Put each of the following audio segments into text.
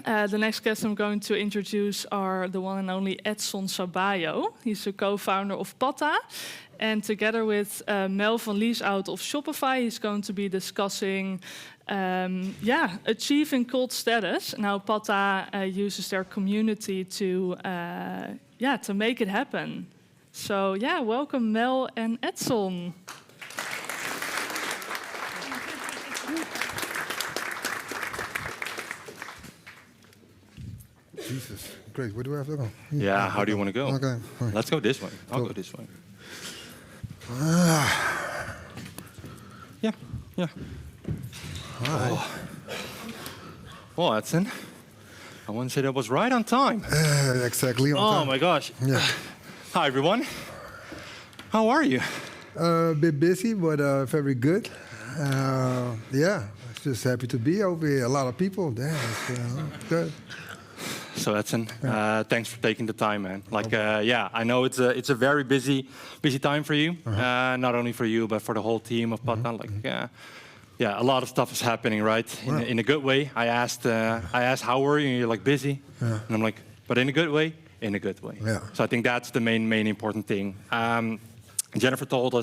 The next guest I'm going to introduce are the one and only Edson Sabajo. He's the co-founder of Patta. And together with Mel Van Lie Shout of Shopify, he's going to be discussing achieving cult status. Now, Patta uses their community to make it happen. So, welcome Mel and Edson. Jesus, great. Where do I have to go? Yeah, how do you want to go? Okay. Right. Let's go this way. I'll go this way. Yeah. Hi. Well, Edson, I want to say that was right on time. Exactly on time. Oh my gosh. Yeah. Hi, everyone. How are you? A bit busy, but very good. Just happy to be over here. A lot of people. Damn, it's good. So Edson, thanks for taking the time, man. I know it's a very busy time for you. Not only for you, but for the whole team of Patta. A lot of stuff is happening, right? In a good way. I asked how were you? And you're like busy, and I'm like, but in a good way. In a good way. Yeah. So I think that's the main important thing. Jennifer told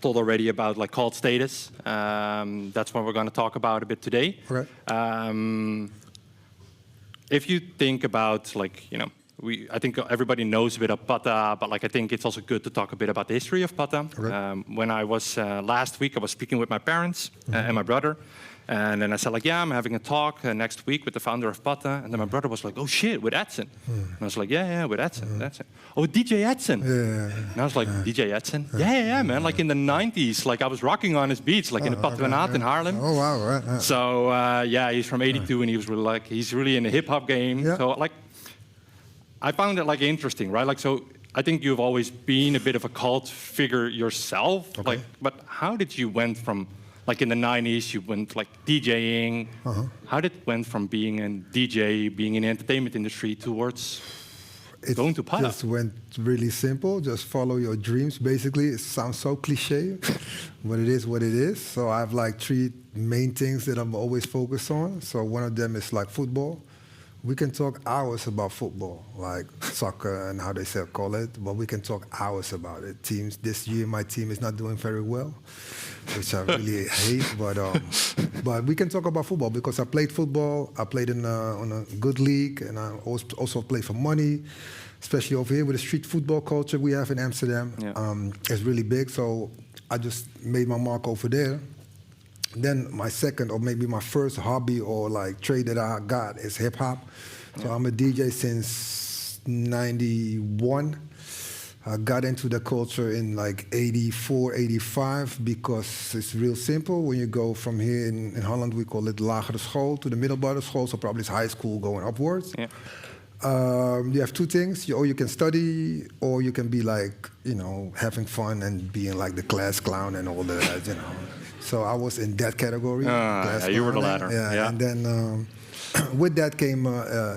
already about like cult status. That's what we're going to talk about a bit today. Okay. If you think about I think everybody knows a bit of Patta, but I think it's also good to talk a bit about the history of Patta. Okay. When I was last week, I was speaking with my parents and my brother. And then I said, I'm having a talk next week with the founder of Patta. And then my brother was like, oh shit, with Edson. And I was like, yeah, with Edson. Edson. Oh, DJ Edson. Yeah. And I was like, DJ Edson? Yeah, man. Like in the 90s, I was rocking on his beats, in the Patta in Haarlem. Oh, wow. Right. So, he's from 82 and he was really he's really in the hip hop game. Yeah. So, I found it interesting, right? So I think you've always been a bit of a cult figure yourself. Okay. But how did you went from in the 90s, you went DJing. How did it went from being a DJ, being in the entertainment industry towards going to Patta? It just went really simple. Just follow your dreams, basically. It sounds so cliche, but it is what it is. So I have 3 main things that I'm always focused on. So one of them is football. We can talk hours about football, like soccer and how they call it, but we can talk hours about it. This year, my team is not doing very well, which I really hate, but we can talk about football because I played football. I played on a good league, and I also played for money, especially over here with the street football culture we have in Amsterdam. Yeah. It's really big, so I just made my mark over there. Then my second or maybe my first hobby or trade that I got is hip hop. So I'm a DJ since 91. I got into the culture in 84, 85 because it's real simple. When you go from here in Holland, we call it lagere school to the middelbare school, so probably it's high school going upwards. Yeah. You have 2 things. Or you can study, or you can be having fun and being the class clown and all that, So I was in that category. You were the latter. Yeah. And then with that came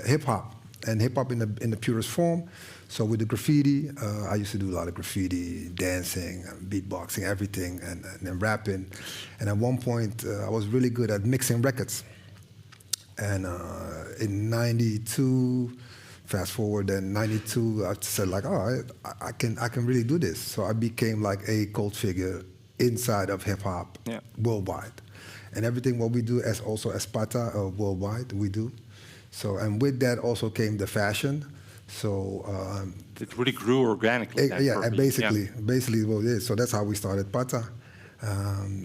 hip hop, and hip hop in the purest form. So with the graffiti, I used to do a lot of graffiti, dancing, beatboxing, everything, and then rapping. And at one point, I was really good at mixing records. And in '92, fast forward, then '92, I said I can really do this. So I became a cult figure inside of hip hop worldwide, and everything what we do as Patta worldwide we do. So and with that also came the fashion. So it really grew organically. Basically what it is. So that's how we started Patta.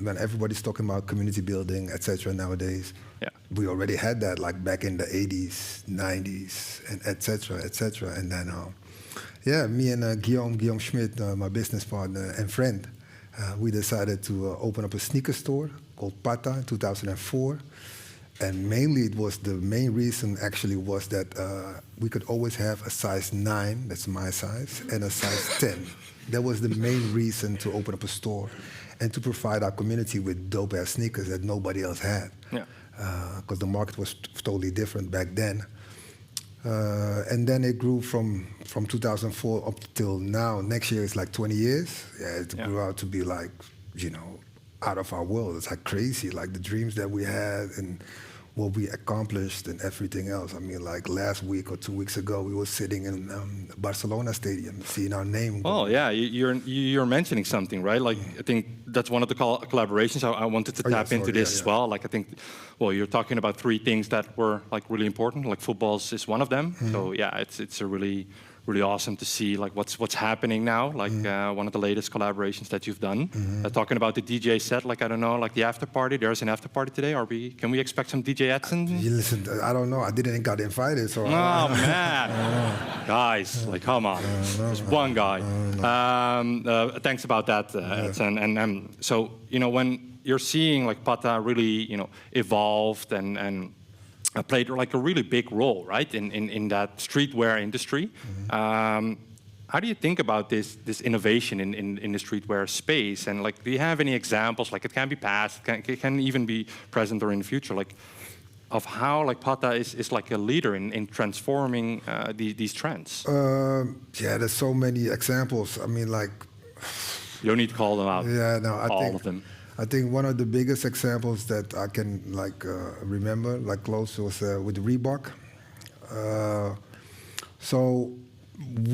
When everybody's talking about community building, etc. nowadays, we already had that back in the 80s, 90s, and etc. And then me and Guillaume Schmidt, my business partner and friend. We decided to open up a sneaker store called Patta in 2004. And mainly the main reason actually was that we could always have a size 9, that's my size, and a size 10. That was the main reason to open up a store and to provide our community with dope-ass sneakers that nobody else had. Because the market was totally different back then. And then it grew from 2004 up till now. Next year is 20 years. It grew out to be out of our world. It's crazy, the dreams that we had, and what we accomplished and everything else. I mean, like last week or 2 weeks ago, we were sitting in Barcelona Stadium, seeing our name. Oh yeah, you're mentioning something, right? Like I think that's one of the collaborations I wanted to tap into this as well. Like I think, well, you're talking about 3 things that were like really important. Like football is one of them. So yeah, it's a really awesome to see like what's happening now. Like one of the latest collaborations that you've done. Talking about the DJ set, like I don't know, like the after party. There's an after party today. Can we expect some DJ Edson? You listen, I don't know. I didn't get invited, so. Oh man, guys, like come on, there's one guy. Thanks about that, Edson. And so when you're seeing like Patta really evolved and played like a really big role, right, in that streetwear industry. How do you think about this innovation in the streetwear space? And like, do you have any examples? Like, it can be past, it can even be present or in the future. Like, of how like Patta is like a leader in transforming these trends. Yeah, there's so many examples. I mean, like. You don't need to call them out. Yeah, no, I think of them. I think one of the biggest examples that I can like remember, like close, was with Reebok. So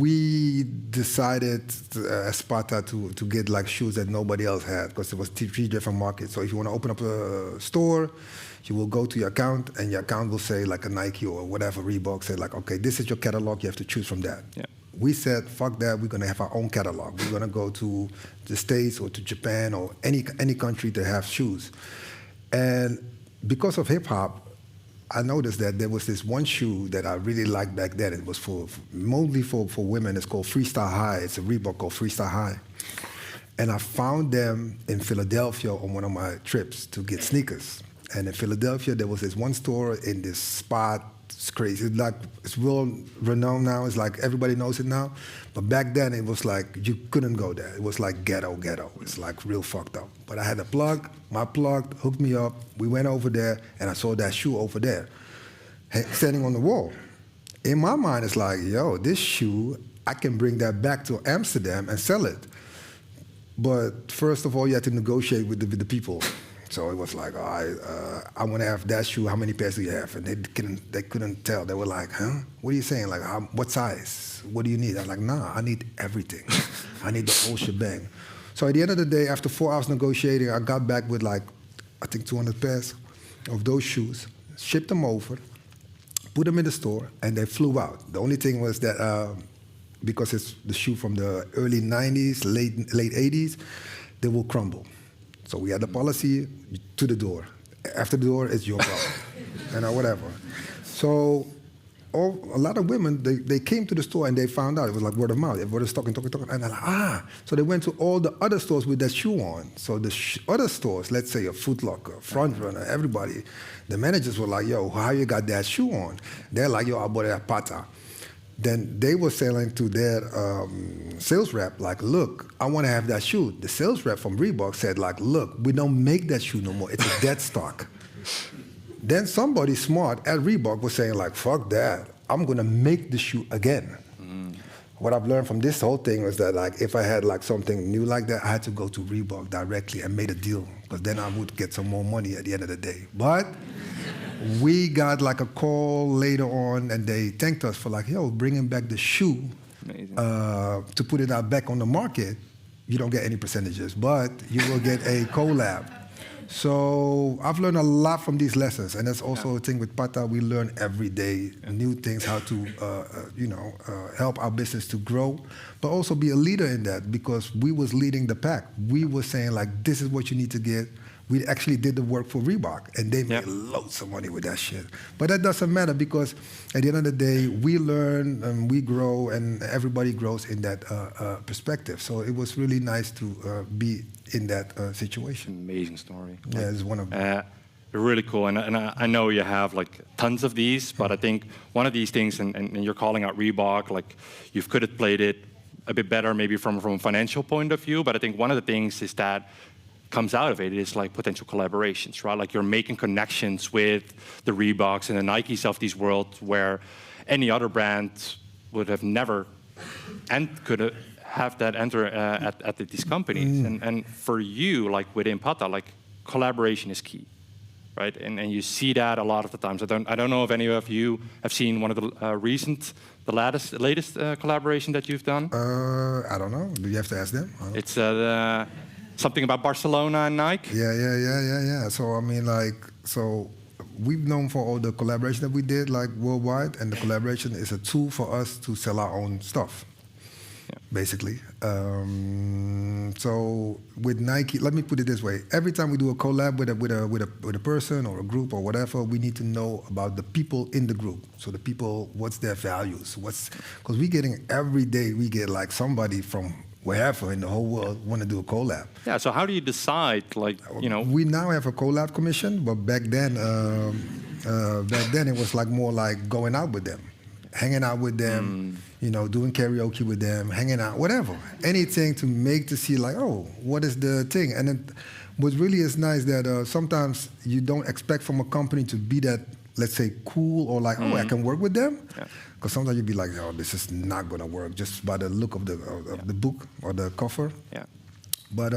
we decided as Patta to get like shoes that nobody else had, because there was 3 different markets. So if you want to open up a store, you will go to your account, and your account will say like a Nike or whatever Reebok, say like, okay, this is your catalog, you have to choose from that. Yeah. We said, fuck that, we're gonna have our own catalog. We're gonna go to the States or to Japan or any country to have shoes. And because of hip hop, I noticed that there was this one shoe that I really liked back then. It was mostly for women. It's called Freestyle High. It's a Reebok called Freestyle High. And I found them in Philadelphia on one of my trips to get sneakers. And in Philadelphia, there was this one store in this spot. It's crazy. It's real renowned now. It's like everybody knows it now. But back then, it was like you couldn't go there. It was like ghetto. It's like real fucked up. But I had a plug. My plug hooked me up. We went over there, and I saw that shoe over there, standing on the wall. In my mind, it's like, yo, this shoe, I can bring that back to Amsterdam and sell it. But first of all, you had to negotiate with the people. So it was like, I want to have that shoe. How many pairs do you have? And they couldn't tell. They were like, huh? What are you saying? Like, what size? What do you need? I was like, nah, I need everything. I need the whole shebang. So at the end of the day, after 4 hours negotiating, I got back with like, I think 200 pairs of those shoes, shipped them over, put them in the store, and they flew out. The only thing was that because it's the shoe from the early 90s, late 80s, they will crumble. So we had the policy to the door. After the door, it's your problem, whatever. So a lot of women, they came to the store and they found out. It was like word of mouth. Everybody was talking. And they're like, So they went to all the other stores with that shoe on. So the other stores, let's say a Foot Locker, Front Runner, everybody, the managers were like, yo, how you got that shoe on? They're like, yo, I bought it at Patta. Then they were selling to their sales rep, like, look, I want to have that shoe. The sales rep from Reebok said, like, look, we don't make that shoe no more. It's a dead stock. Then somebody smart at Reebok was saying, like, fuck that. I'm going to make the shoe again. What I've learned from this whole thing was that, like, if I had, like, something new like that, I had to go to Reebok directly and made a deal, because then I would get some more money at the end of the day. But we got like a call later on, and they thanked us for like, yo, bringing back the shoe to put it out back on the market. You don't get any percentages, but you will get a collab. So I've learned a lot from these lessons, and that's also a thing with Patta. We learn every day new things, how to help our business to grow, but also be a leader in that, because we was leading the pack. We were saying like, this is what you need to get. We actually did the work for Reebok, and they made loads of money with that shit. But that doesn't matter, because at the end of the day, we learn and we grow, and everybody grows in that perspective. So it was really nice to be in that situation. Amazing story. Yeah, it's one of them. Really cool, and I know you have like tons of these, but I think one of these things, and you're calling out Reebok, like you could have played it a bit better maybe from a financial point of view, but I think one of the things is that comes out of it is like potential collaborations, right? Like you're making connections with the Reeboks and the Nikes of these worlds where any other brand would have never and could have that enter at these companies. And for you, like within Patta, like collaboration is key. right? And you see that a lot of the times. I don't know if any of you have seen one of the latest collaboration that you've done. I don't know. Do you have to ask them? It's something about Barcelona and Nike. Yeah. So I mean, we've known for all the collaboration that we did, like worldwide, and the collaboration is a tool for us to sell our own stuff, basically. So with Nike, let me put it this way: every time we do a collab with a person or a group or whatever, we need to know about the people in the group. So the people, what's their values? Because every day we get like somebody from wherever in the whole world want to do a collab. Yeah. So how do you decide? We now have a collab commission, but back then it was like more like going out with them, hanging out with them, doing karaoke with them, hanging out, whatever, anything to see like, oh, what is the thing? And then what really is nice that sometimes you don't expect from a company to be that, let's say, cool or like, oh, I can work with them. Because sometimes you'd be like, oh, this is not going to work just by the look of the book or the cover. Yeah. But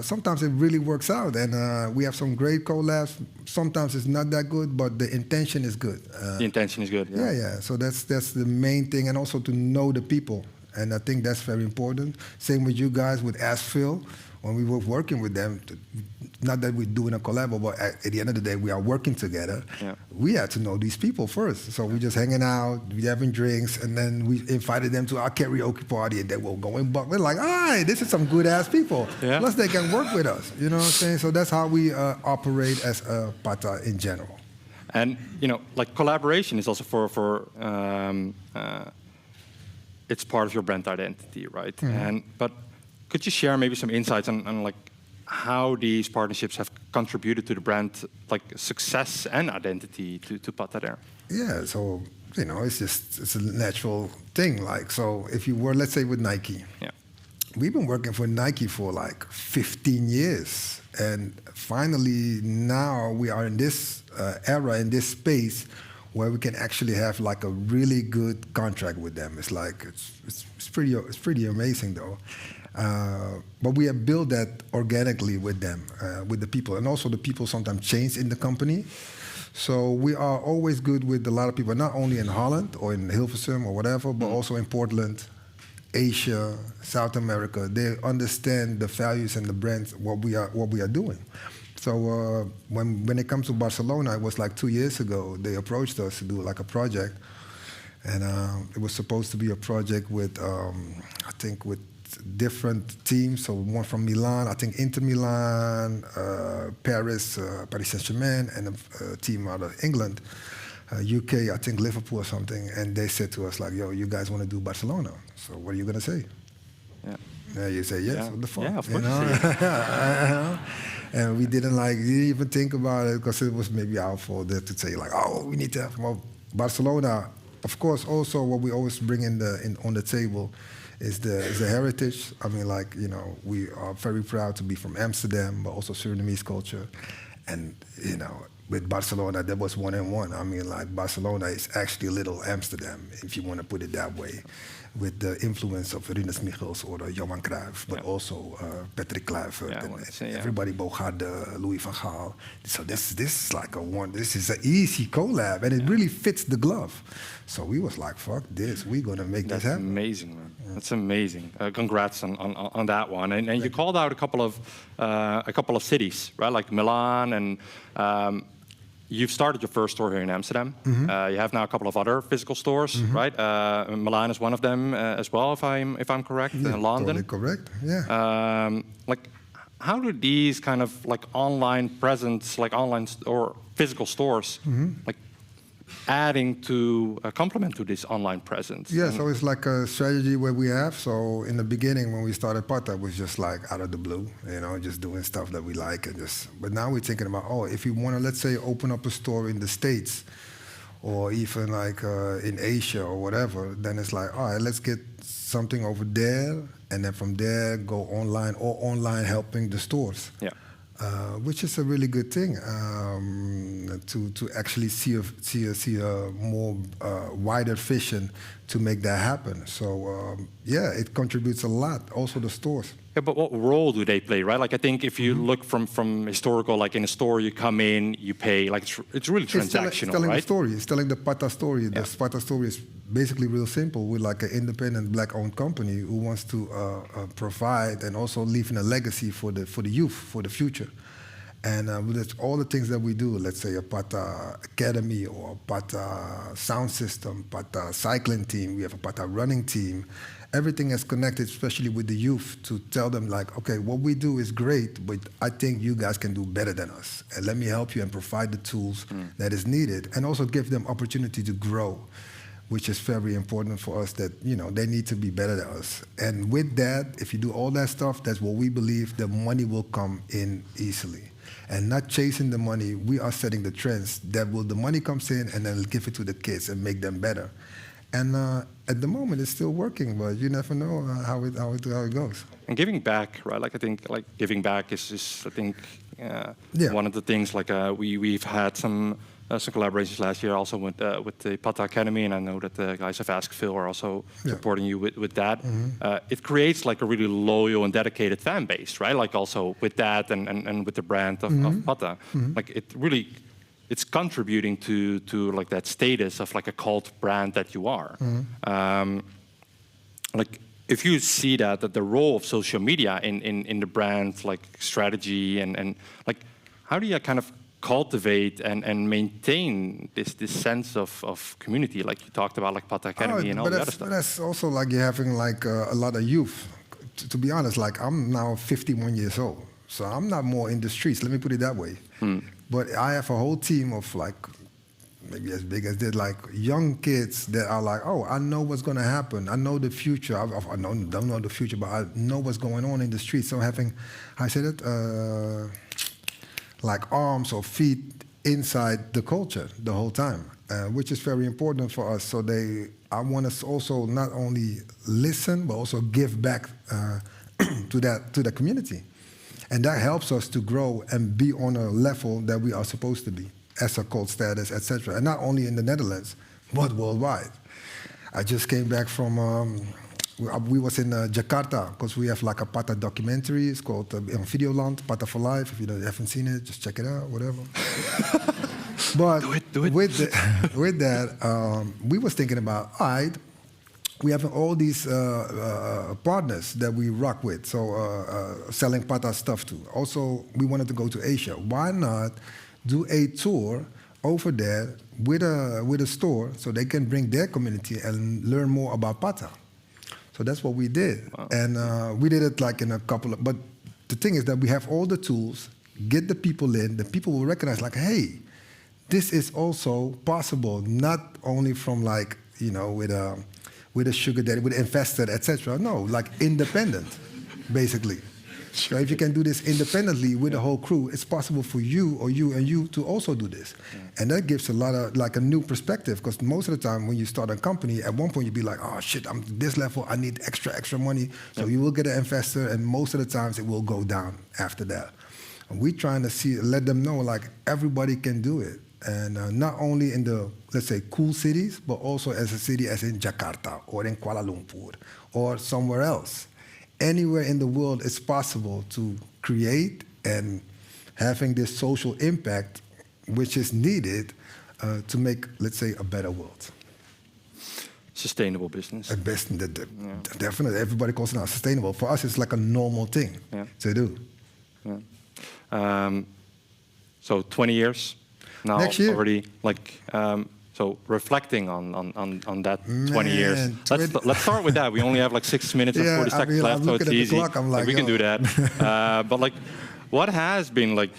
sometimes it really works out, and we have some great collabs. Sometimes it's not that good, but the intention is good. The intention is good. Yeah. So that's the main thing, and also to know the people, and I think that's very important. Same with you guys with Ask Phil. When we were working with them, not that we're doing a collab, but at the end of the day, we are working together. Yeah. We had to know these people first. So we just hanging out, we having drinks, and then we invited them to our karaoke party, and they were going buck. We're like, all right, this is some good-ass people. Yeah. Plus, they can work with us. You know what I'm saying? So that's how we operate as Patta in general. And, like collaboration is also for it's part of your brand identity, right? But could you share maybe some insights on like how these partnerships have contributed to the brand like success and identity to Patta there? Yeah, so it's a natural thing. Like, so if you were, let's say, with Nike, we've been working for Nike for like 15 years, and finally now we are in this era, in this space, where we can actually have like a really good contract with them. It's like it's pretty amazing though. But we have built that organically with them, with the people. And also the people sometimes change in the company. So we are always good with a lot of people, not only in Holland or in Hilversum or whatever, but also in Portland, Asia, South America. They understand the values and the brands, what we are doing. So when it comes to Barcelona, it was like 2 years ago, they approached us to do like a project. And it was supposed to be a project with, I think, with different teams. So one from Milan, I think Inter Milan, Paris, Paris Saint-Germain, and a team out of England, UK, I think Liverpool or something. And they said to us like, yo, you guys want to do Barcelona. So what are you going to say? Yeah. You say yes, what the fuck? Yeah, of course. And we didn't even think about it because it was maybe our fault to say like, oh, we need to have more Barcelona. Of course, also what we always bring on the table is the heritage. I mean, like, we are very proud to be from Amsterdam, but also Surinamese culture. And, with Barcelona, that was 1-on-1. I mean, like, Barcelona is actually a little Amsterdam, if you want to put it that way, with the influence of Rinus Michels or Johan Cruijff, but also Patrick Kluivert, and everybody, Bogarde, Louis van Gaal. So this is like this is an easy collab, and it really fits the glove. So we was like, fuck this, we're going to make this happen. That's amazing, man. Yeah. That's amazing. Congrats on that one. And you called out a couple of cities, right? Like Milan, and you've started your first store here in Amsterdam. You have now a couple of other physical stores, right? Milan is one of them as well, if I'm correct. London. Totally correct. Yeah. Like, how do these kind of like online presence, like online or physical stores, like adding to a complement to this online presence? Yeah, so it's like a strategy where we have. So in the beginning, when we started Patta, it was just like out of the blue, just doing stuff that we like. But now we're thinking about, if you want to, let's say, open up a store in the States or even like in Asia or whatever, then it's like, all right, let's get something over there, and then from there go online, or online helping the stores. Yeah. Which is a really good thing to actually see a more wider vision to make that happen. So it contributes a lot. Also the stores. Yeah, but what role do they play, right? Like I think if you look from historical, like in a store, you come in, you pay, like it's really transactional, it's telling right? the story. It's telling the Patta story. Yeah. The Patta story is basically real simple. We're like an independent black-owned company who wants to provide and also leaving a legacy for the youth, for the future. And with all the things that we do, let's say a Patta Academy or a Patta sound system, Patta cycling team, we have a Patta running team. Everything is connected, especially with the youth, to tell them like, okay, what we do is great, but I think you guys can do better than us. And let me help you and provide the tools that is needed. And also give them opportunity to grow, which is very important for us that, they need to be better than us. And with that, if you do all that stuff, that's what we believe, the money will come in easily. And not chasing the money, we are setting the trends that the money comes in and then give it to the kids and make them better. And at the moment, it's still working, but you never know how it goes. And giving back, right? Like I think, like giving back is I think, one of the things. Like we've had some collaborations last year, also with the Patta Academy, and I know that the guys of Ask Phil are also supporting you with that. It creates like a really loyal and dedicated fan base, right? Like also with that and with the brand of Patta, like it really. It's contributing to like that status of like a cult brand that you are. Like if you see that the role of social media in the brand like strategy and like how do you kind of cultivate and maintain this sense of community like you talked about like Patta Academy and all the other stuff? But that's also like you're having like a lot of youth. To be honest, like I'm now 51 years old, so I'm not more in the streets. Let me put it that way. But I have a whole team of like, maybe as big as this, like young kids that are like, oh, I know what's going to happen. I know the future. I don't know the future, but I know what's going on in the streets. So having, how I said it, like arms or feet inside the culture the whole time, which is very important for us. So I want us also not only listen, but also give back to the community. And that helps us to grow and be on a level that we are supposed to be as a cult status, etc. And not only in the Netherlands, but worldwide. I just came back from, we was in Jakarta, because we have like a Patta documentary. It's called Videoland, Patta for Life. If you haven't seen it, just check it out, whatever. But do it. With that, we was thinking about, all right, we have all these partners that we rock with, so selling Patta stuff to. Also, we wanted to go to Asia. Why not do a tour over there with a store so they can bring their community and learn more about Patta? So that's what we did. Wow. And we did it like in a couple of... But the thing is that we have all the tools, get the people in, the people will recognize like, hey, this is also possible, not only from like, with a sugar daddy, with an investor, etc. No, like independent, basically. So if you can do this independently with the whole crew, it's possible for you or you and you to also do this. And that gives a lot of, like a new perspective, because most of the time when you start a company, at one point you'd be like, oh shit, I'm this level, I need extra money. So you will get an investor, and most of the times it will go down after that. And we're trying to let them know like everybody can do it. And not only in the, let's say, cool cities, but also as a city as in Jakarta or in Kuala Lumpur or somewhere else. Anywhere in the world it's possible to create and having this social impact which is needed to make, let's say, a better world. Sustainable business. Definitely. Everybody calls it now sustainable. For us, it's like a normal thing to do. Yeah. So 20 years. Now next year. Already, like, so reflecting on that 20 years. Let's start with that. We only have like 6 minutes and 40 seconds left, so it's easy. Clock, I'm like, we can do that. But like, what has been like?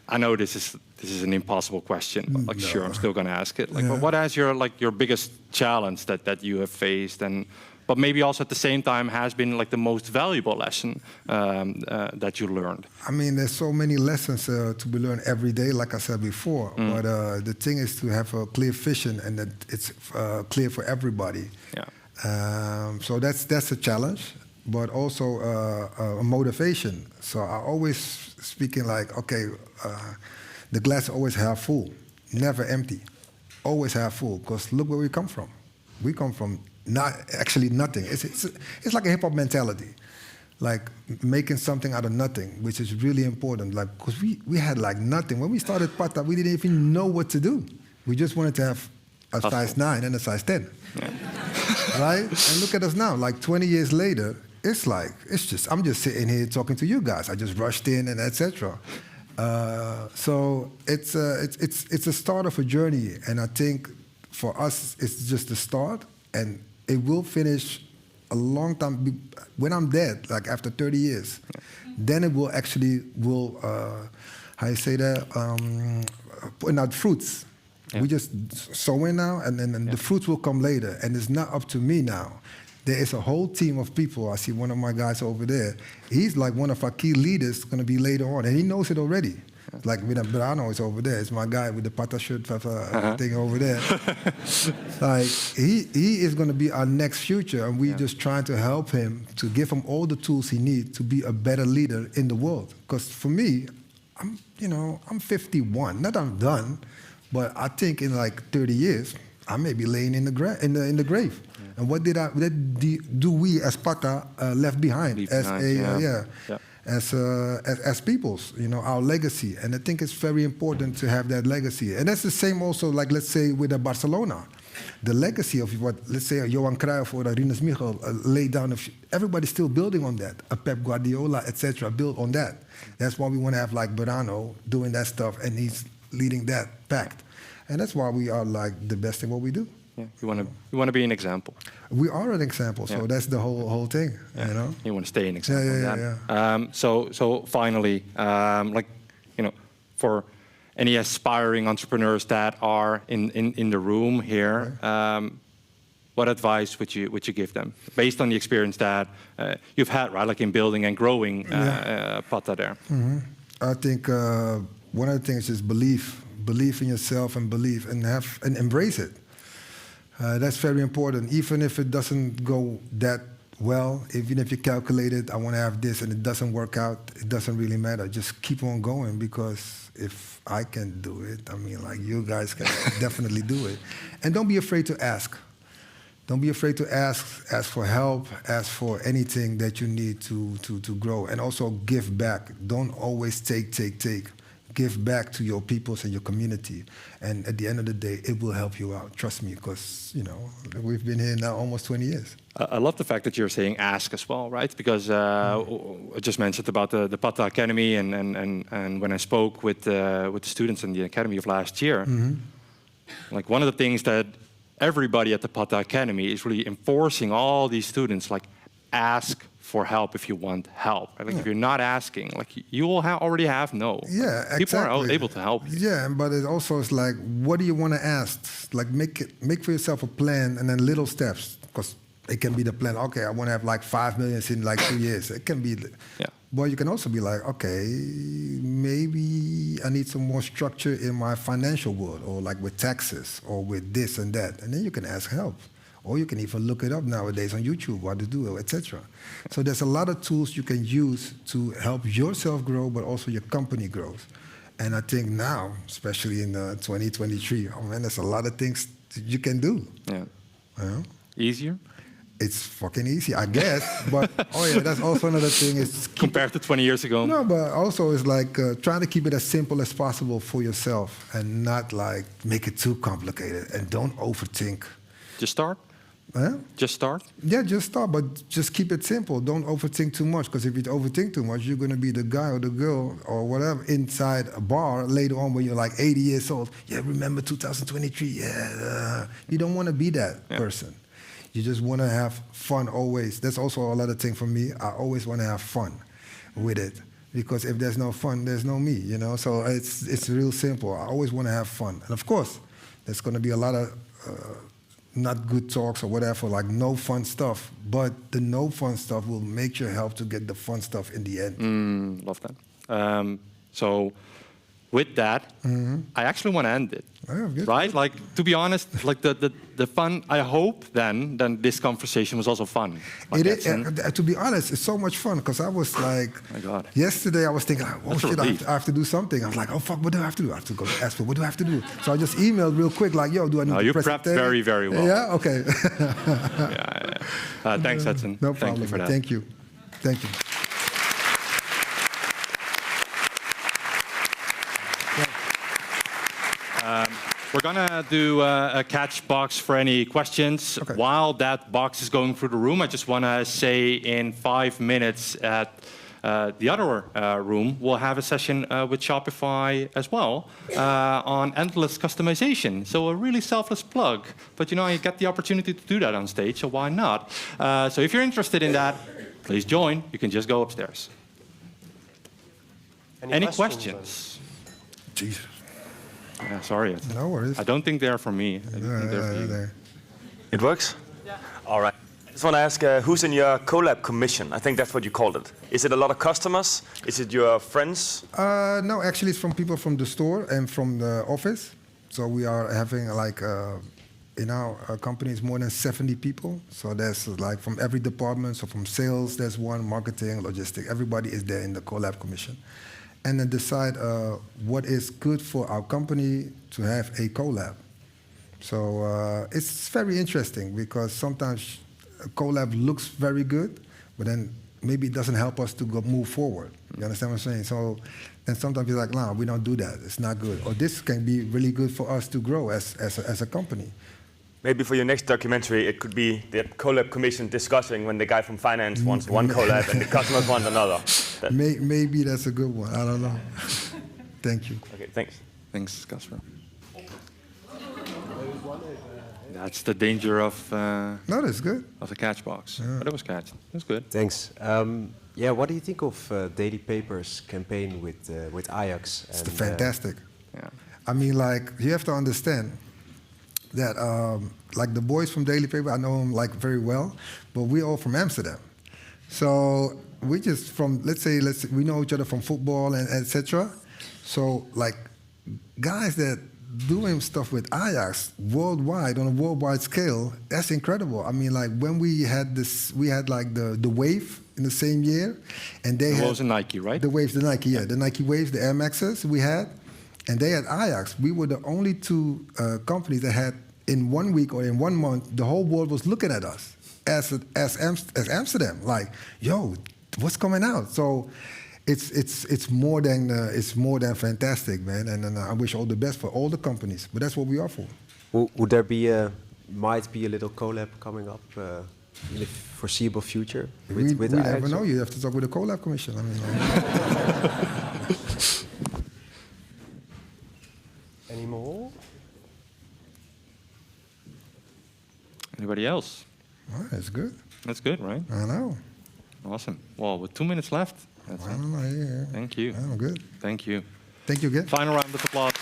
I know this is an impossible question, but like, sure, I'm still going to ask it. Like, but what has your biggest challenge that you have faced, but maybe also at the same time has been like the most valuable lesson that you learned? I mean, there's so many lessons to be learned every day, like I said before. But the thing is to have a clear vision and that it's clear for everybody. Yeah. So that's a challenge, but also a motivation. So I always speaking like, okay, the glass is always half full, never empty, always half full. Because look where we come from. We come from not actually nothing. It's like a hip hop mentality, like making something out of nothing, which is really important. Like, because we had like nothing when we started Patta, we didn't even know what to do. We just wanted to have a size 9 and a size 10, right? And look at us now. Like 20 years later, I'm just sitting here talking to you guys. I just rushed in and etc. So it's a start of a journey, and I think for us it's just the start, and it will finish a long time when I'm dead, like after 30 years. Then it will actually how you say that, putting out fruits. We just sow in now, and then the fruits will come later, and it's not up to me now. There is a whole team of people. I see one of my guys over there. He's like one of our key leaders going to be later on, and he knows it already. Like Brano is over there. It's my guy with the Patta shirt thing over there. Like he is going to be our next future, and we're just trying to help him to give him all the tools he needs to be a better leader in the world. Because for me, I'm 51. Not that I'm done, but I think in like 30 years, I may be laying in the grave. And what do we as Patta left behind as peoples, our legacy? And I think it's very important to have that legacy. And that's the same also, like let's say with Barcelona, the legacy of what, let's say, Johan Cruyff or Rinus Michel laid down. Everybody's still building on that. A Pep Guardiola, etc., built on that. That's why we want to have like Berano doing that stuff, and he's leading that pact. And that's why we are like the best in what we do. Yeah, you want to be an example. We are an example, so that's the whole thing. You want to stay an example. So finally, for any aspiring entrepreneurs that are in the room here, what advice would you give them based on the experience that you've had, right? Like in building and growing Patta there. Mm-hmm. I think one of the things is believe in yourself, and embrace it. That's very important. Even if it doesn't go that well, even if you calculate it, I want to have this, and it doesn't work out, it doesn't really matter. Just keep on going, because if I can do it, I mean, like you guys can definitely do it. And don't be afraid to ask. Don't be afraid to ask for help, ask for anything that you need to grow. And also give back. Don't always take. Give back to your peoples and your community. And at the end of the day, it will help you out. Trust me, because, we've been here now almost 20 years. I love the fact that you're saying ask as well, right? Because I just mentioned about the Patta Academy, and when I spoke with the students in the academy of last year, like one of the things that everybody at the Patta Academy is really enforcing all these students, like ask for help if you want help. Like if you're not asking, like you will already have no. Yeah, exactly. People are able to help you. Yeah, but it also is like, what do you want to ask? Like make for yourself a plan, and then little steps. Because it can be the plan. Okay, I want to have like 5 million in like 2 years. It can be. Yeah. But you can also be like, okay, maybe I need some more structure in my financial world, or like with taxes, or with this and that, and then you can ask help. Or you can even look it up nowadays on YouTube, what to do, etc. So there's a lot of tools you can use to help yourself grow, but also your company grows. And I think now, especially in 2023, there's a lot of things you can do. Yeah. Easier? It's fucking easy, I guess. But that's also another thing. Is compared to 20 years ago. No, but also it's like trying to keep it as simple as possible for yourself, and not like make it too complicated, and don't overthink. Just start. Just start? Yeah, just start, but just keep it simple. Don't overthink too much, because if you overthink too much, you're going to be the guy or the girl or whatever inside a bar later on when you're like 80 years old. Yeah, remember 2023? Yeah. You don't want to be that person. You just want to have fun always. That's also another thing for me. I always want to have fun with it, because if there's no fun, there's no me, So it's real simple. I always want to have fun. And of course, there's going to be a lot of not good talks or whatever, like no fun stuff. But the no fun stuff will make you help to get the fun stuff in the end. Love that. So with that, I actually want to end it. Oh, good. Right? Like, to be honest, like the fun, I hope then this conversation was also fun. Like It is, to be honest, it's so much fun because I was like, my God. Yesterday I was thinking, oh That's shit, I have to do something. I was like, oh fuck, what do I have to do? I have to go to Aspen. What do I have to do? So I just emailed real quick, like, yo, do I need to You press prepped the very, very well. Yeah, okay. Thanks, Edson. No problem. Thank you for that. Thank you. Thank you. We're gonna do a catch box for any questions. Okay. While that box is going through the room, I just want to say in 5 minutes at the other room, we'll have a session with Shopify as well on endless customization. So a really selfless plug, but you get the opportunity to do that on stage, so why not? So if you're interested in that, please join. You can just go upstairs. Any questions? Jesus. Yeah, sorry. No worries. I don't think they're for me. I think they're for you. It works? Yeah. All right. I just want to ask, who's in your collab commission? I think that's what you called it. Is it a lot of customers? Is it your friends? No, actually it's from people from the store and from the office. So we are having like, in our company is more than 70 people. So there's like from every department. So from sales, there's one, marketing, logistics. Everybody is there in the collab commission. And then decide what is good for our company to have a collab. So it's very interesting because sometimes a collab looks very good, but then maybe it doesn't help us to move forward. You understand what I'm saying? So then sometimes you're like, no, we don't do that. It's not good. Or this can be really good for us to grow as a company. Maybe for your next documentary, it could be the collab commission discussing when the guy from finance wants one collab and the customers want another. Maybe that's a good one. I don't know. Thank you. Okay, thanks. Thanks, Casper. That's the danger of No, that's good. of the catch box. Yeah. But it was catched. It was good. Thanks. Yeah, what do you think of Daily Paper's campaign with Ajax? It's fantastic. Yeah. I mean, like, you have to understand that, like, the boys from Daily Paper, I know them, like, very well, but we're all from Amsterdam. So we just from, let's say, we know each other from football and etc. So, like, guys that doing stuff with Ajax worldwide, on a worldwide scale, that's incredible. I mean, like, when we had like the Wave in the same year, and they had... was a Nike, right? The Waves, the Nike, yeah. The Nike Waves, the Air Maxes we had, and they had Ajax. We were the only two companies that had, in 1 week or in 1 month, the whole world was looking at us as Amsterdam. Like, yo, what's coming out? So it's more than fantastic, man. And I wish all the best for all the companies. But that's what we are for. Would there be might be a little collab coming up in the foreseeable future with we Ajax? never know. You have to talk with the collab commission. I mean. Any more? Anybody else? Oh, that's good. That's good, right? I know. Awesome. Well, with 2 minutes left. That's I don't know. Yeah. Thank you. I'm good. Thank you. Thank you again. Final round of applause.